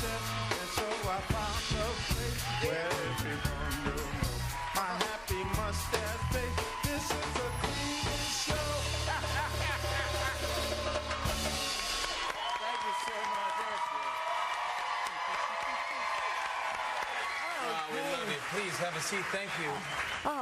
And so I found a place where everyone will know my happy mustache face. This is a clean show. Thank you so much. We love you. Please have a seat. Thank you.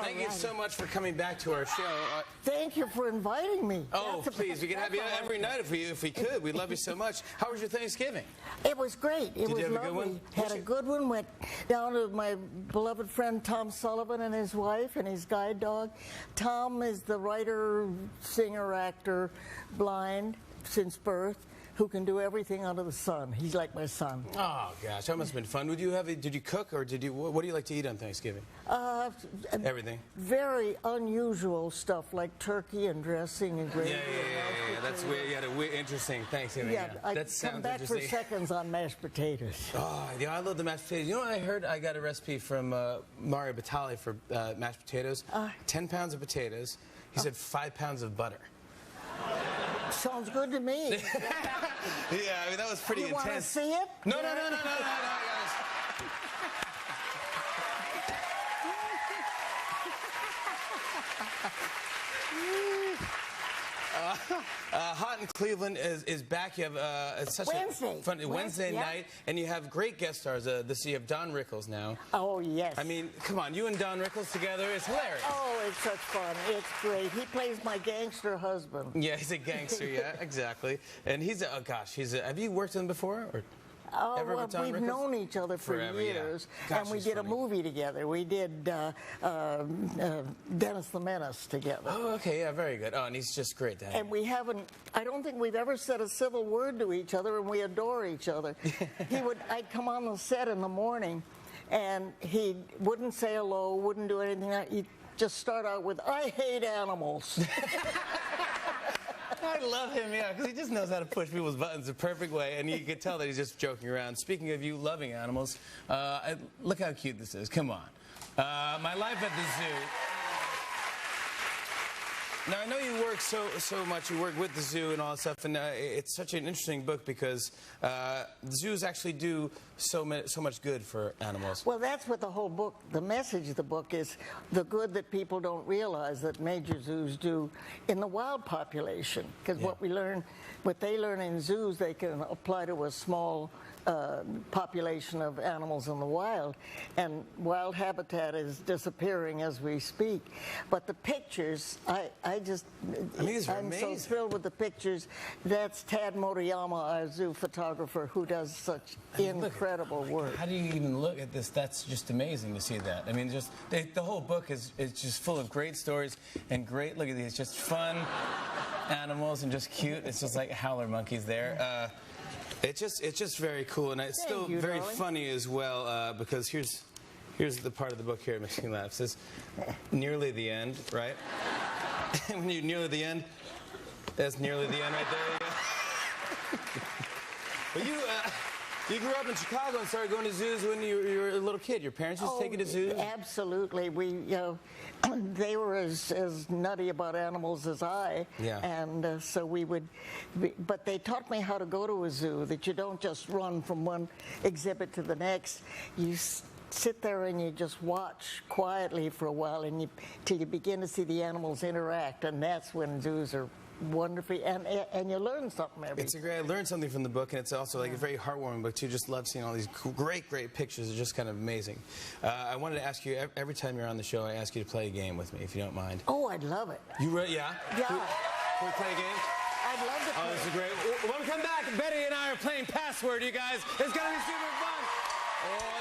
Thank you so much for coming back to our show. Thank you for inviting me. Oh, please. We could have you every night if we could. We love you so much. How was your Thanksgiving? It was great. It was Did you have lovely. a good one? Had a good one. Went down to my beloved friend Tom Sullivan and his wife and his guide dog. Tom is the writer, singer, actor, blind since birth, who can do everything under the sun. He's like my son. Oh gosh, that must have been fun. Did you cook, or what do you like to eat on Thanksgiving? Everything. Very unusual stuff like turkey and dressing and gravy. Yeah. That's weird. You had a interesting Thanksgiving. Yeah, I that sounds come back for seconds on mashed potatoes. Oh, yeah, I love the mashed potatoes. You know what I heard? I got a recipe from Mario Batali for mashed potatoes. 10 pounds of potatoes. He said 5 pounds of butter. Sounds good to me. Yeah, I mean, that was pretty intense. You want to see it? No, guys. Hot in Cleveland is back. You have such Wednesday. a fun Wednesday night, and you have great guest stars. You have Don Rickles now. Oh, yes. I mean, come on, you and Don Rickles together, it's hilarious. Oh, it's such fun. It's great. He plays my gangster husband. Yeah, he's a gangster, yeah, exactly. And have you worked with him before? Or? Oh, well, we've known each other for forever, years, yeah. Gosh, and we did a movie together. We did Dennis the Menace together. Oh, okay, yeah, very good. Oh, and he's just great to have. And I don't think we've ever said a civil word to each other, and we adore each other. I'd come on the set in the morning, and he wouldn't say hello, wouldn't do anything. He'd just start out with, "I hate animals." I love him, yeah, because he just knows how to push people's buttons the perfect way, and you can tell that he's just joking around. Speaking of you loving animals, look how cute this is. Come on. My life at the zoo. Now, I know you work so much. You work with the zoo and all that stuff, and it's such an interesting book because the zoos actually do so much good for animals. Well, that's what the whole book, the message of the book is, the good that people don't realize that major zoos do in the wild population. Because what they learn in zoos, they can apply to a small population of animals in the wild, and wild habitat is disappearing as we speak. But the pictures, I'm so thrilled with the pictures. That's Tad Motoyama, our zoo photographer, who does such incredible work. How do you even look at this? That's just amazing to see that. I mean, the whole book is just full of great stories and great. Look at these, just fun animals and just cute. It's just like howler monkeys there. It's just very cool, and it's still very funny as well, because here's the part of the book here that makes me laugh. It says, nearly the end, right? When you're nearly the end, that's nearly the end right there. But you grew up in Chicago and started going to zoos when you were a little kid. Your parents used to take you to zoos? Absolutely. They were as nutty about animals as I. Yeah. And so but they taught me how to go to a zoo, that you don't just run from one exhibit to the next. You sit there and you just watch quietly for a while till you begin to see the animals interact, and that's when zoos are wonderfully, and you learn something every day. I learned something from the book, and it's also like a very heartwarming book too. Just love seeing all these great pictures. It's just kind of amazing. I wanted to ask you, every time you're on the show, I ask you to play a game with me, if you don't mind. Oh, I'd love it. You ready? Yeah? Yeah. Can we play a game? I'd love to play. Oh, this is great. When we come back, Betty and I are playing Password, you guys. It's going to be super fun. Oh,